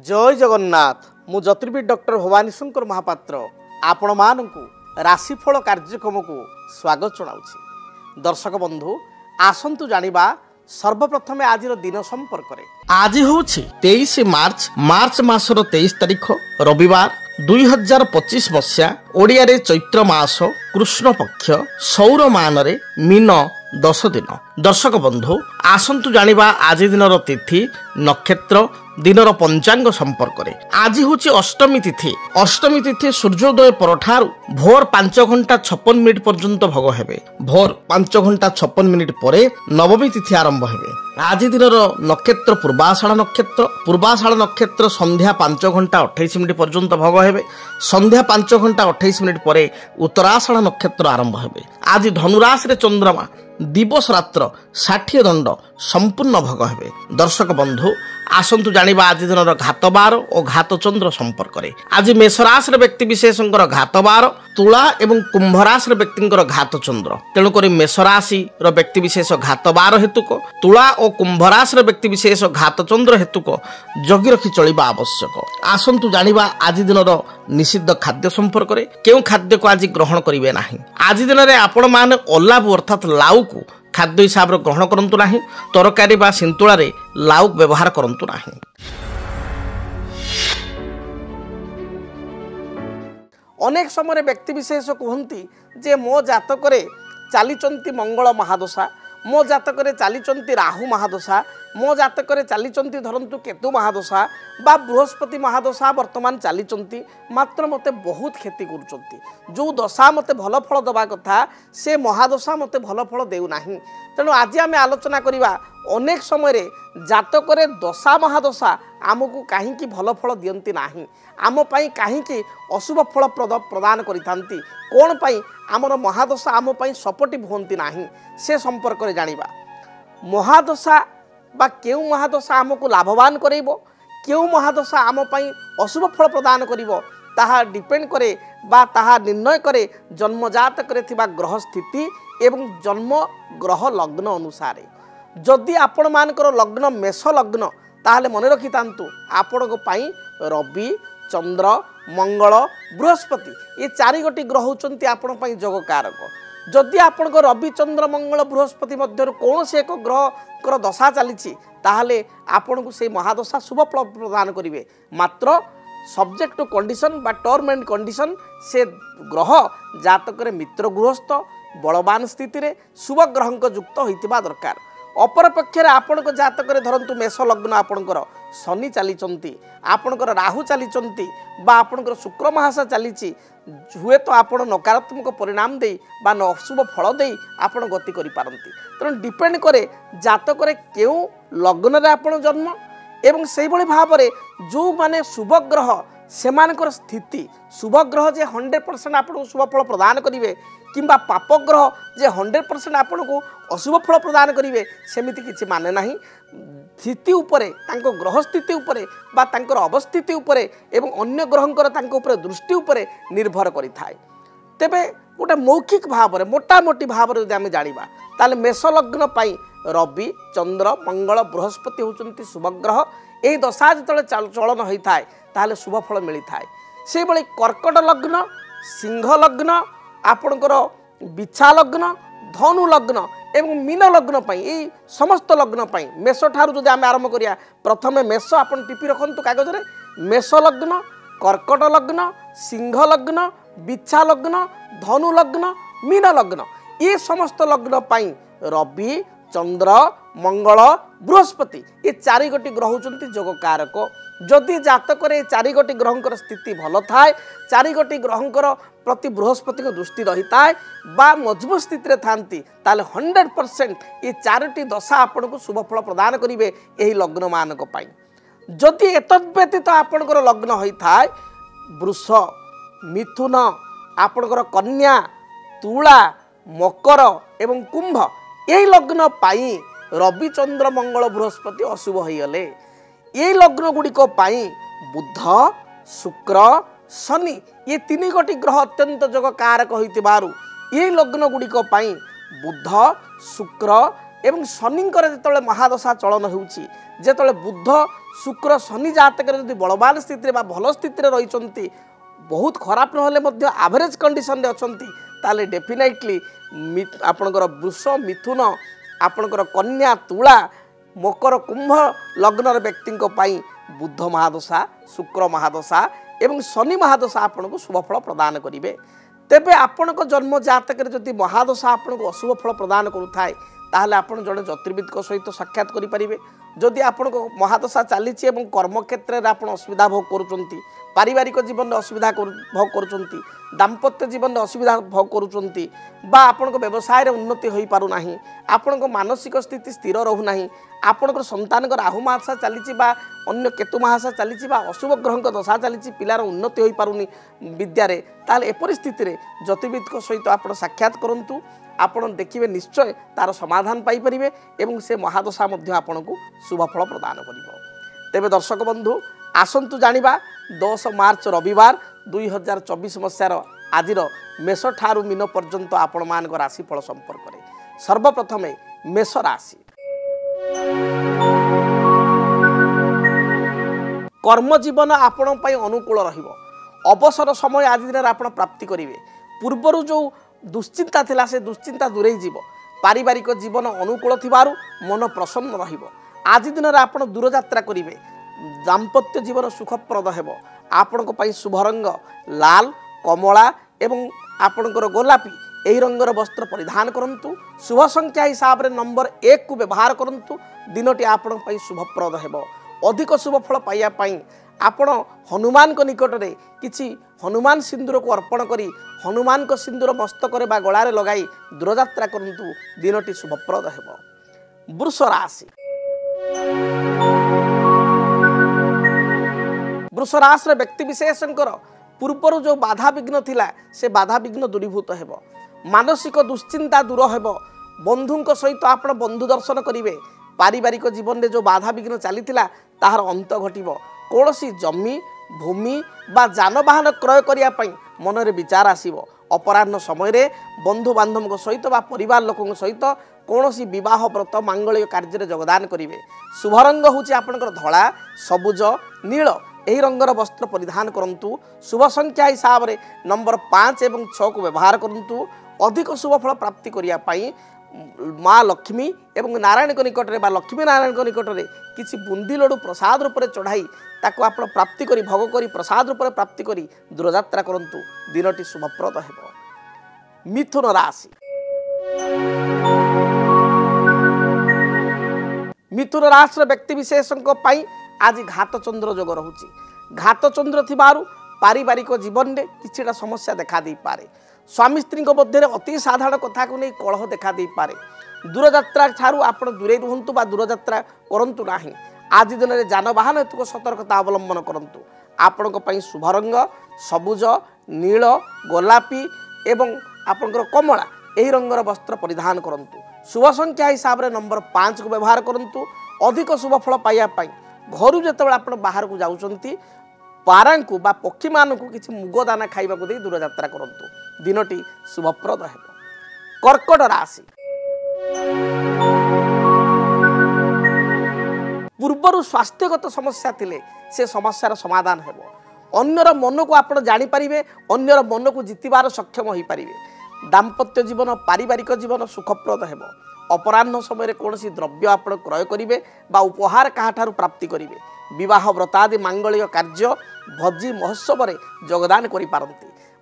जय जगन्नाथ मु ज्योतिर्विद डॉक्टर भवानी शंकर महापात्र आपण मानकु राशिफल कार्यक्रम को स्वागत जनाउछि। दर्शक बंधु आसंतु जानिबा सर्वप्रथमे आज दिन संपर्क रे। आज होछि 23 मार्च मासर 23 तारिख रविवार 2025 मसीहा ओडिया रे चैत्र मास कृष्ण पक्ष सौर मान रे मीन 10 दिन। दर्शक बंधु आसंतु जानिबा आज दिनर तिथि नक्षत्र दिनर पंचांग संपर्क रे। आज होछि अष्टमी तिथि सूर्योदय परठारु भोर 5 घंटा 56 मिनिट पर्यंत भोग हेबे। भोर 5 घंटा 56 मिनिट परे नवमी तिथि आरंभ हेबे। आज दिनर नक्षत्र पूर्वाषाढ़ नक्षत्र संध्या 5 घंटा 28 मिनिट पर्यंत भोग हेबे। संध्या 5 घंटा 28 मिनिट परे उत्तराषाढ़ नक्षत्र आरंभ हेबे। आज धनुराशि रे चंद्रमा दिवस रात्र 60 दंड संपूर्ण भोग हेबे। दर्शक बंधु आसंतु जानिबा आज दिनर घात बार और घात चंद्र संपर्क रे। आज मेष राशि रे व्यक्ति विशेषकर घात बार, तुला एवं कुंभ राशि रे व्यक्तिंकर घात चंद्र। तेणु करी मेष राशि रो व्यक्ति विशेष घात बार हेतुक, तुला और कुंभ राशि रे व्यक्ति विशेष घात चंद्र हेतुक जगी रखी चलिबा आवश्यक। आसंतु जानिबा आज दिनर निषिद्ध खाद्य संपर्क रे। केउ खाद्य को आज ग्रहण करिवे नाही। आज दिन रे आपण माने ओलाबु अर्थात लाउ को खाद्य हिसाब रे ग्रहण करंतु नाही। तरकारी बा सिंतुळा रे लाउ व्यवहार करंतु नाही। अनेक समय व्यक्ति विशेष कहती जे मो जातक रे चलीचंती मंगल महादशा, मो जातक रे चलीचंती राहु महादशा, मो जातक रे चलीचंती धरंतु केतु महादशा बा बृहस्पति महादशा वर्तमान चलीचंती, मात्र मते बहुत क्षति करुचंती। जो दशा मते भल फल दबा कथा से महादशा मते भल फल देउ नाही। तेणु आज आम आलोचना करिबा अनेक समय जातक रे दशा महादशा आमको कहीं भल फल दियंती नाही, आम पाई कहीं अशुभ फल प्रदान करिथांती, कोन पाई आमर महादशा आम पाई सपोर्टिव होंती नाही से संपर्क रे जानिबा। महादशा बा केउ महादशा आमको लाभवान करेइबो, केउ महादशा आम पाई अशुभ फल प्रदान करिवो ताहा डिपेंड करे बा ताहा निर्णय करे जन्मजात करे थिबा ग्रह स्थिति एवं जन्म ग्रह लग्न अनुसार। जदि आपण मानकर लग्न मेष लग्न ताहले मन रखि तांतु आपण को पाई रवि चंद्र मंगल बृहस्पति ये 4 गोटी ग्रह होचंती आपण पाई जोग कारक। जदि आपण को रवि चंद्र मंगल बृहस्पति मध्य कौन से एक ग्रह कर दशा चली ताहले आपण को से महादशा शुभ फल प्रदान करिवे, मात्र सब्जेक्ट टू कंडीशन बा टर्म एंड कंडीशन से ग्रह जातक रे मित्र गृहस्थ बलवान स्थिति रे शुभ ग्रहंक युक्त होइतिबा दरकार। अपर पक्षे आपण को जातक रे धरंतु मेष लग्न आपणकर शनि चलीचंती, आपणकर राहु चलीचंती बा आपणकर शुक्र महादशा चलीची, हुए तो आपण नकारात्मक परिणाम दे बा अशुभ फल दे आपण गति करि पारंती। तेणु डिपेंड करे जातक रे केउ लग्न रे आपण जन्म एवं सेहि भली भाबरे जो माने शुभ ग्रह सेमानकर स्थिति, शुभ ग्रह जे 100% आपको शुभ फल प्रदान करिवे किंबा पाप ग्रह जे 100% आपको अशुभ फल प्रदान करिवे सेमिति किछि माने नाही। स्थिति उपरे तांको ग्रह स्थिति उपरे बा तांकर अवस्थिति उपरे एवं अन्य ग्रहंकर तांको उपरे दृष्टि उपरे निर्भर करि थाए। तेबे गोटे मौखिक भाव मोटामोटी भाव यदि आम जानिबा ताले मेष लग्न पाई रवि चंद्र मंगल बृहस्पति होचंती शुभ ग्रह। एही दशा जतले चलन होता है ताहले शुभ फल मिली थाए। से बळे कर्कट लग्न, सिंह लग्न, आपणकर बिछा लग्न, धनु लग्न एवं मीन लग्न पाई एही समस्त लग्न पाई मेष ठारू जदि आम आरंभ करिया प्रथमे मेष आपण टिपि रखंतु कागज रे। मेष लग्न, कर्कट लग्न, सिंह लग्न, बिछा लग्न, धनु लग्न, मीन लग्न ये समस्त लग्न पाई रवि चंद्र मंगल बृहस्पति ये 4 गोटी ग्रह होचंती जोग कारक। जदि जातक रे 4 गोटी ग्रहंकर स्थिति भल थाए, 4 गोटी ग्रहंकर प्रति बृहस्पति को दृष्टि रही थाए बा मजबूत स्थिति रे थांती ताले 100% ये 4टी दशा आपण को शुभ फल प्रदान करिवे एही लग्न मानक पाई। जदि एतद व्यतीत आपणकर लग्न होई थाए वृष, मिथुन, आपणकर कन्या, तुला, मकर एवं कुंभ यही लग्न पाई रवि चंद्र मंगल बृहस्पति अशुभ होइगले। ये लग्न गुड़िक पाई बुध शुक्र शनि ये 3 गोटी ग्रह अत्यंत जोग कारक होइतिबारु ये लग्न गुड़िक पाई बुध शुक्र एवं शनिंकर जो महादशा चलन होते बुध शुक्र शनि जातक बलवान स्थित भल स्थित रही बहुत खराब ना एवरेज कंडीशन रे अच्छा ताले डेफिनेटली आपणकर वृष मिथुन आपणकर कन्या तुला मकर कुंभ लग्नर व्यक्ति बुध महादशा शुक्र महादशा एवं शनि महादशा आपन को शुभ फल प्रदान करेंगे। तेबे आपण जन्म जातक जदि महादशा आपन को अशुभ फल प्रदान करुए ताहले आपण जड़े ज्योतिर्विद सहित साक्षात करेंगे। जदि आपण को महादशा चली कर्म क्षेत्र में आप असुविधा भोग करुँच पारिवारिक जीवन में असुविधा भोग करुँच दाम्पत्य जीवन में असुविधा भोग करुँच आपण व्यवसाय रे उन्नति हो पारना आपण मानसिक स्थिति स्थिर रोना आपण संतान राहु महादशा चली अन्य केतु महादशा चली अशुभ ग्रह दशा चली पिलार उन्नति हो पारुनी विद्यारे ताले एपरि स्थिति रे ज्योतिर्विद सहित आप साक्षात करूँ आपण देखिए निश्चय तार समाधान पाइपर एवं से महादशा आपण को शुभ फल प्रदान कर। तेबे दर्शक बंधु आसंतु जानिबा 10 मार्च रविवार 2024 मसीहार आजिर मेष ठारू मीन पर्यंत आपण मान राशिफल संपर्क में सर्वप्रथमे मेष राशि कर्म जीवन आपण अनुकूल रहिबो अवसर समय आज दिन आपण प्राप्ति करेंगे पूर्वर जो दुश्चिंता थिला से दुश्चिंता दूरे जीव पारिवारिक जीवन अनुकूल थिबारु मन प्रसन्न रहिबो आज दिन आपण दूरयात्रा करेंगे दाम्पत्य जीवन सुखप्रद हेबो आपणक पई शुभ रंग लाल कमला एवं आपणकर गोलापी एही रंगर वस्त्र परिधान करंतु शुभ संख्या हिसाब रे नंबर 1 को व्यवहार करंतु दिनटी आपण पई शुभप्रद हेबो अधिक शुभ फल पाइया पई आपण हनुमान को निकट रे किछि हनुमान सिंदूर को अर्पण करी हनुमान को सिंदूर मस्तक रे बा गळारे लगाई दूरयात्रा करंतु दिनटी शुभप्रद हेबो। वृष राशि वृष राशि व्यक्ति विशेषकर पूर्वर जो बाधा विघ्न थिला से बाधा विघ्न दूरीभूत हेबो मानसिक दुश्चिंता दूर हेबो बंधुंक सहित आपण बंधु दर्शन करिवे पारिवारिक जीवन में जो बाधा विघ्न चली ताहार अंत घटिबो कौनसी जमी भूमि बा जानवाहन क्रय करिया पई मन रे विचार आसीबो अपराह्न समय रे बंधु बांधव सहित बा परिवार लोकों सहित कौनसी विवाह व्रत मांगलिक कार्य रे योगदान करिवे शुभ रंग होची आपनकर धला सबुज नील एही रंगर वस्त्र परिधान करंतु शुभ संख्या हिसाब रे नंबर 5 एवं 6 को व्यवहार करंतु अधिक शुभ फल प्राप्ति करिया पई माँ लक्ष्मी एवं नारायण को निकट में लक्ष्मी नारायण को निकट में किसी बुंदी लड्डू प्रसाद रूप में चढ़ाई ताको आप प्राप्ति करी भोग करी प्रसाद रूप में प्राप्ति करी दूरयात्रा करंतु दिनटी शुभप्रद हेबो। मिथुन राशि मिथुन राशि व्यक्ति विशेषों आज घात चंद्र जोग रहुची घात चंद्र थिबारु पारिवारिक जीवन में किछिटा समस्या देखा दे पारे स्वामी स्त्री मध्य अति साधारण कथा को नहीं कलह देखा दे पारे दूरयात्रा ठारू आप दूरे रुहतु बा दूरयात्रा करंतु नाही आज दिन में जानवाहन हेतु सतर्कता अवलंबन करंतु आपण शुभ रंग सबुज नील गोलापी एवं आपणकर कमला यही रंगर वस्त्र परिधान करंतु शुभ संख्या हिसाब रे नंबर 5 को व्यवहार करंतु अधिक शुभ फल पाइया पाई घर जो आप बाहर को जाउचंती पारा को बा पक्षी मान को किसी मुग दाना खाइबा को दे दूरयात्रा करंतु दिनटी शुभप्रद हेबो। कर्कट राशि पूर्वर स्वास्थ्यगत समस्या थिले से समस्यार समाधान हेबो अन्यर मन को आप जानी पारिबे अन्यर मन को जितिबार सक्षम होई पारिबे दाम्पत्य जीवन पारिवारिक जीवन सुखप्रद हेबो अपराह्न समय कौनसी द्रव्य आप क्रय करेंगे बा उपहार क्या प्राप्ति करेंगे विवाह व्रतादि मांगलिक कार्य भोजी महोत्सव में योगदान करें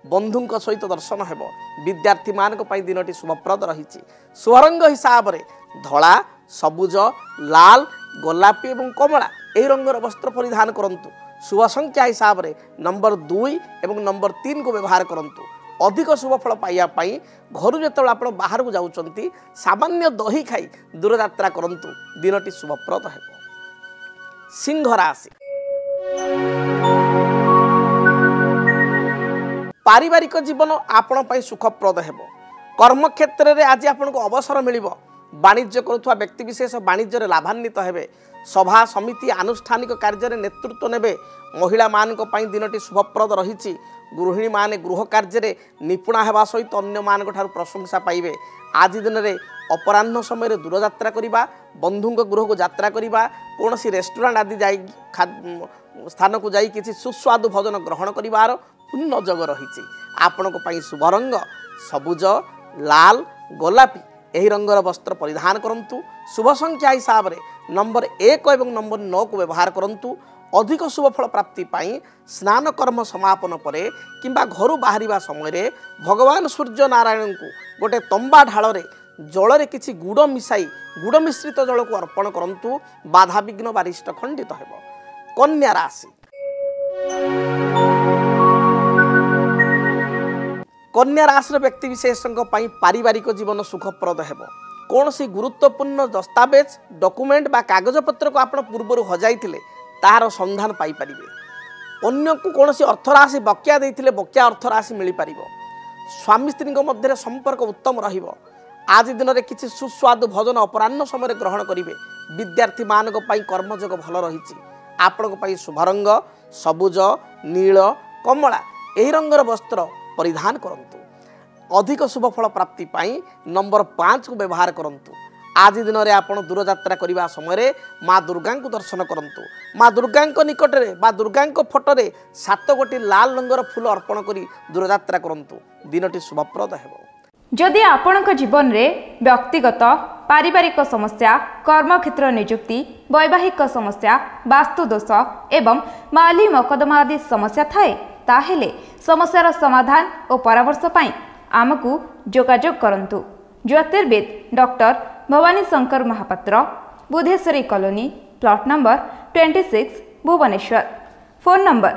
बंधुं सहित दर्शन हेबो विद्यार्थी मान दिनटी शुभप्रद रही शुभरंग हिसाब से धला सबुज लाल गोलापी और कमला यही रंगर वस्त्र परिधान करंतु शुभ संख्या हिसाब से नंबर 2 और नंबर 3 को व्यवहार करंतु अधिक शुभ फल पाइया पाई घर जो आप बाहर को जाउचंती सामान्य दही खाई दूरयात्रा करंतु दिनटी शुभप्रद हेबो। सिंह राशि पारिवारिक जीवन आपण पाई सुखप्रद हेबो कर्म क्षेत्र में आज आपन को अवसर मिलिबो वाणिज्य करुवा व्यक्ति विशेष वाणिज्य लाभान्वित हेबे सभा समिति आनुष्ठानिक कार्य नेतृत्व नेबे महिला मान दिनटी शुभप्रद रही गृहिणी माने गृह कार्य निपुणा हेबा सहित अन्य मान प्रशंसा पाइबे आज दिन में अपराह्न समय दूरयात्रा करवा बंधु गृह को यात्रा करवा कौन रेस्टोरेंट आदि जा स्थान को जाई किसी सुस्वादु भोजन ग्रहण करार पूर्ण जग रही। आपण शुभ रंग सबुज लाल गोलापी यही रंगर वस्त्र परिधान करंतु। शुभ संख्या हिसाब से नंबर 1 और नंबर 9 को व्यवहार करंतु। अधिक शुभ फल प्राप्ति पाई स्नान कर्म समापन पर किंबा घर बाहर समय भगवान सूर्य नारायण को गोटे तंबा ढाल जल रे किछि गुड़ मिसाई गुड़ मिश्रित जल को अर्पण करंतु। बाधा विघ्न बारिष्ट खंडित हेबो। कन्या राशि कन्या राशि व्यक्ति विशेषों पारिवारिक जीवन सुखप्रद हेबो। कौन सी गुरुत्वपूर्ण दस्तावेज डॉक्यूमेंट बा कागज पत्र को आपण पूर्व हजाइथिले तार संधान पाई परिबे। अन्य को कौन सी अर्थराशि बकिया देइथिले बकिया अर्थराशि मिली परिबो। स्वामी स्त्री मध्य संपर्क उत्तम रहिबो। आज दिन में किसी सुस्वादु भोजन अपराह्न समय ग्रहण करेंगे। विद्यार्थी मान कर्मयोग भल रही। आपण शुभ रंग सबुज नील कमला यही रंगर वस्त्र परिधान करंतु। अधिक शुभ फल प्राप्ति पाई नंबर 5 को व्यवहार करंतु। आज दिन में आप दूरयात्रा करने समय माँ दुर्गा को दर्शन करंतु। माँ दुर्गा निकट में बा दुर्गा फोटोरे 7 गोटी लाल रंगर फूल अर्पण करी दूरयात्रा करंतु। दिनटी शुभप्रद हेबो। जदि आपणक जीवन में व्यक्तिगत पारिवारिक समस्या कर्मक्षेत्र नियुक्ति वैवाहिक समस्या वास्तुदोष एवं माली मकदमा आदि समस्या थाए ताहेले समस्यार समाधान और परामर्श पाई आमको जोगाजोग करंतु। ज्योतिर्विद doctor Bhabani Shankar Mohapatra Budheswari colony plot number 26 Bhubaneswar. Phone number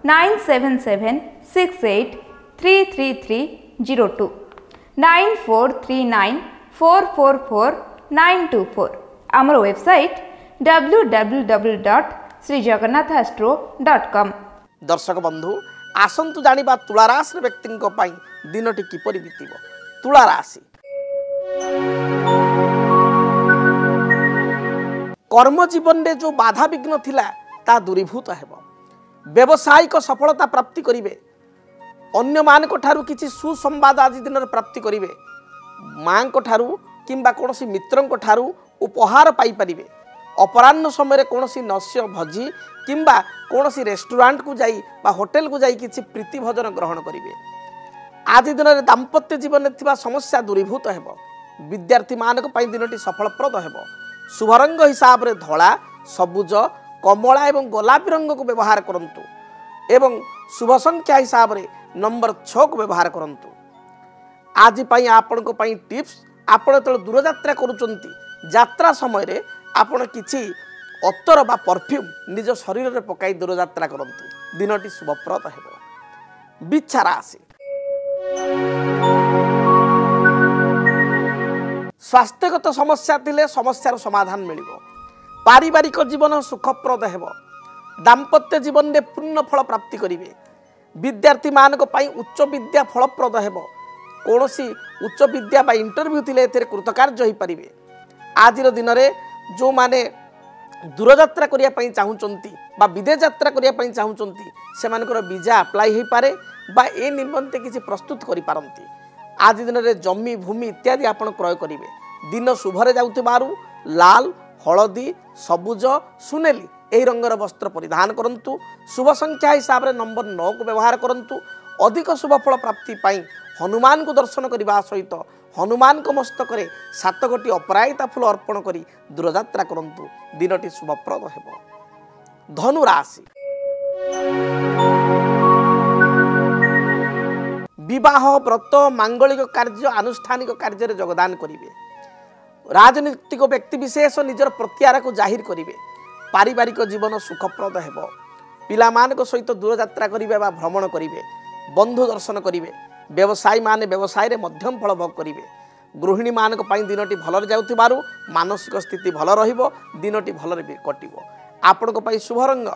9776833302 9439444924। आमर वेबसाइट www.srijagannathastro.com। दर्शक बंधु आसंतु जानिबा तुला राशि व्यक्ति दिनटी किपरि बीतिबो। तुला राशि कर्म जीवन में जो बाधा विघ्न थिला ता दूरीभूत हेबो। व्यवसायिक सफलता प्राप्ति करिवे। अन्य मान को ठारू किछि सुसंवाद आज दिन प्राप्ति करिवे। मां को ठारू किंबा कोनोसी मित्रं को ठारू उपहार पाई परिवे। अपराह्न समय कोनोसी नस्य भोजी किंबा कोनोसी रेस्टोरेंट को जाई बा होटल को जाई किछि प्रीति भोजन ग्रहण करिवे। आज दिन में दाम्पत्य जीवन में थिबा समस्या दूरीभूत हेबो। विद्यार्थी मान को दिनटी सफलप्रद हेबो। शुभ रंग हिसाब से धला सबुज कमला एवं गोलापी रंग को व्यवहार करंतु एवं शुभ संख्या हिसाब से नंबर 6 को व्यवहार करंतु। आज पाई आपण को पाई टिप्स आपण तो दूरयात्रा करूचंती यात्रा समय रे आपण किछि अत्तर बा परफ्यूम निज शरीर रे पकाई दूरयात्रा करंतु। दिनटी शुभप्रद हेबो। बिच्छा राशि स्वास्थ्यगत समस्या थिले समस्यार समाधान मिलिबो। पारिवारिक जीवन सुखप्रद हेबो। दाम्पत्य जीवन में पूर्ण फल प्राप्ति करिवे। विद्यार्थी मान को पाई उच्च विद्या फलप्रद हेबो। कोनोसी उच्च विद्या बा इंटरव्यू थिले एथिरे कृतकार्य होई परिवे। आज दिन में जो माने दूरयात्रा करिया पई चाहुचंती बा विदेश यात्रा करिया पई चाहुचंती सेमानकर वीजा अप्लाई होई पारे बा ए निमंते किछि प्रस्तुत करि पारंती। आज दिन में जमी भूमि इत्यादि आपण क्रय करिवे। दिन शुभरे जाउथिबारु लाल हलदी सबुज सुनेली यही रंगर वस्त्र परिधान करंतु। शुभ संख्या हिसाब से नंबर 9 को व्यवहार करंतु। अधिक शुभ फल प्राप्ति पाई हनुमान को दर्शन करने सहित हनुमान को मस्तक 7 गोटी अपराजिता फूल अर्पण करी दूरयात्रा करंतु। दिनटी शुभप्रद हेबो। धनु राशि विवाह व्रत मांगलिक कार्य आनुष्ठानिक कार्य योगदान करिवे। राजनीतिक व्यक्ति विशेष निजर प्रत्यार को जाहिर करिवे। पारिवारिक जीवन सुखप्रद हेबो। पिला मान को सहित दूरयात्रा करिवे बा भ्रमण करिवे। बंधु दर्शन करिवे। व्यवसायी माने व्यवसाय रे मध्यम फल भोग करिवे। गृहिणी मान को पाई दिनटी भलरे जाउथिबारु मानसिक स्थिति भल रहिबो। दिनटी भलरे कटिबो। आपण को पाई शुभ रंग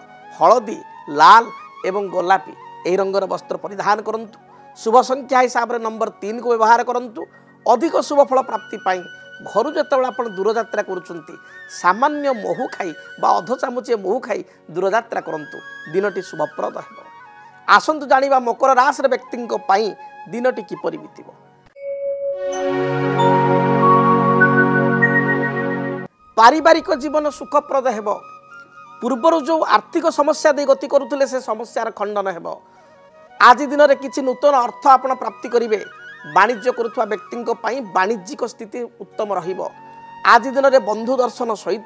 हलदी लाल एवं गोलापी एही रंगर वस्त्र परिधान करंतु। शुभ संख्या हिसाब से नंबर 3 को व्यवहार करंतु। अधिक शुभ फल प्राप्ति पाई घर जेतेबेले आपण दूरयात्रा करूचंती सामान्य महू खाई बा अध चामुचे महू खाई दूरयात्रा करंतु। दिनटी शुभप्रद हेबो। आसंतु जानिबा मकर राशि व्यक्ति दिनटी किपरि बीतिबो। पारिवारिक जीवन सुखप्रद हेब पूर्वर जो आर्थिक समस्या दे गति करुले से समस्यार खंडन हेब आज दिन में किसी नूतन अर्थ आपण प्राप्ति करेंगे वाणिज्य करुवा व्यक्ति वाणिज्यिक स्थिति उत्तम रहिबो आज दिन में बंधु दर्शन सहित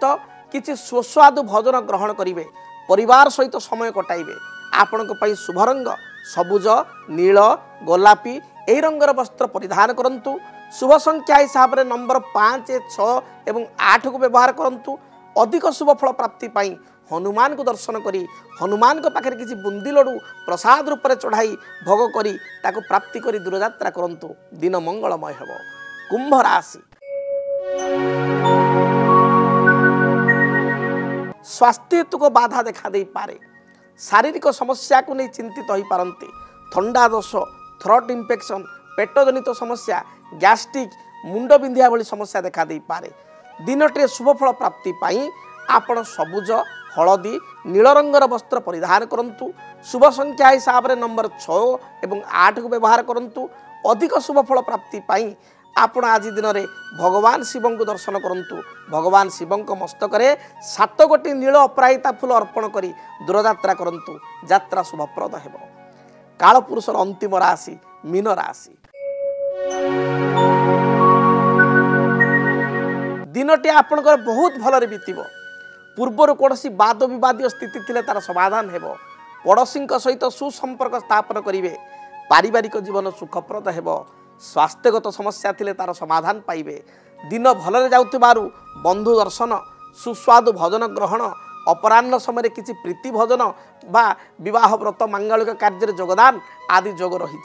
किसी सुस्वादु भोजन ग्रहण करेंगे परिवार सहित समय कटाइबे आपण शुभ रंग सबुज नील गोलापी यही रंगर वस्त्र परिधान करंतु शुभ संख्या हिसाब से नंबर 5, 6 एवं 8 को व्यवहार करंतु अधिक शुभ फल प्राप्ति पाई हनुमान को दर्शन करी हनुमान को पाखे किसी बुंदी लडू प्रसाद रूप में चढ़ाई भोग करी ताको प्राप्ति करी दूरयात्रा करंतु दिन मंगलमय हेब। कुंभ राशि स्वास्थ्य को बाधा देखा दे पारे शारीरिक समस्या को नहीं चिंतित हो पारती थंडा दोष थ्रोट इन्फेक्शन पेट जनित समस्या गैस्ट्रिक मुंड बिंधिया भली समस्या देखा दे पारे दिनटे शुभफल प्राप्ति पाई आपण सबुज हलदी नील रंगर वस्त्र परिधान करंतु शुभ संख्या हिसाब से नंबर 6 एवं 8 को व्यवहार करंतु अधिक शुभफल प्राप्ति पाई आपण आज दिन में भगवान शिव को दर्शन करंतु भगवान शिव मस्तक में 7 गोटी नील अपराजिता फूल अर्पण करी दूरयात्रा करंतु यात्रा शुभप्रद हेब। कालपुरुषर अंतिम राशि मीन राशि दिनटी आपणकर बहुत भल बीतब पूर्वर कौन वाद विवाद स्थिति थिले तार समाधान हेब पड़ोशी सहित सुसंपर्क स्थापन करेंगे पारिवारिक जीवन सुखप्रद हेब स्वास्थ्यगत समस्या थिले तार समाधान पाइबे दिन भलरे जाउथिबारु बंधु दर्शन सुस्वादु भोजन ग्रहण अपराह्न समय किसी प्रीति भोजन बा विवाह व्रत मांगलिक कार्य योगदान आदि जोग रही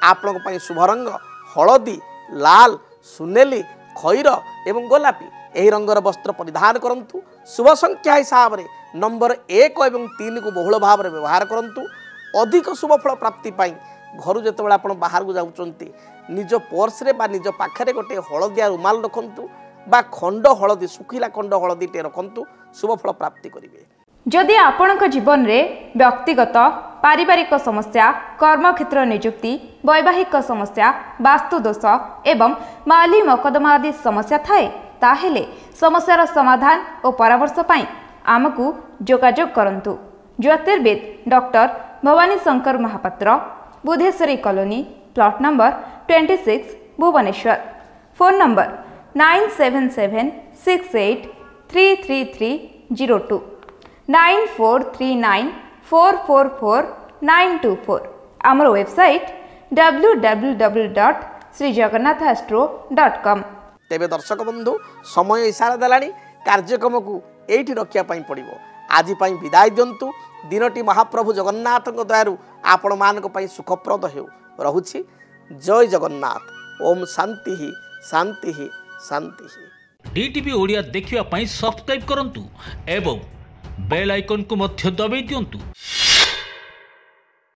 आपण शुभ रंग हलदी लाल सुनेली खैर एवं गोलापी यही रंगर वस्त्र परिधान करंतु शुभ संख्या हिसाब से नंबर 1 एवं 3 को बहुल भाव में व्यवहार करंतु अधिक शुभफल प्राप्ति पाई घर जिते आप बाहर को जाउचंती निज पर्स रे बा निज पाखरे गोटे हलदिया रुमाल रखंतु बा खंड हलदी सुखिला खंड हलदी टे रखंतु शुभफल प्राप्ति करिवे। जदि आपणक जीवन रे व्यक्तिगत पारिवारिक समस्या कर्मक्षेत्र नियुक्ति वैवाहिक समस्या वास्तु दोष एवं माली मकदमा आदि समस्या थाए ताहेले समस्यार समाधान और परामर्श पाई आमकु जोगाजोग करंतु। ज्योतिर्विद doctor Bhabani Shankar Mohapatra Budheswari colony plot number 26 Bhubaneswar phone number 9776833302 9439444924 आमर वेबसाइट www.srijagannathastro.com। तेबे दर्शक बंधु समय इशारा देलानी कार्यक्रम को एठी रखिया पाई पड़िबो आज पाई विदाय दियंतु दिनटी महाप्रभु जगन्नाथ दयारु आपण मानक पाई सुखप्रद हेउ रहुछि। जय जगन्नाथ। ओम शांति ही शांति ही शांति ही। डीटीवी ओडिया देखिया पाई सब्सक्राइब करंतु एवं बेल आइकन को मध्य दबाई दियंतु।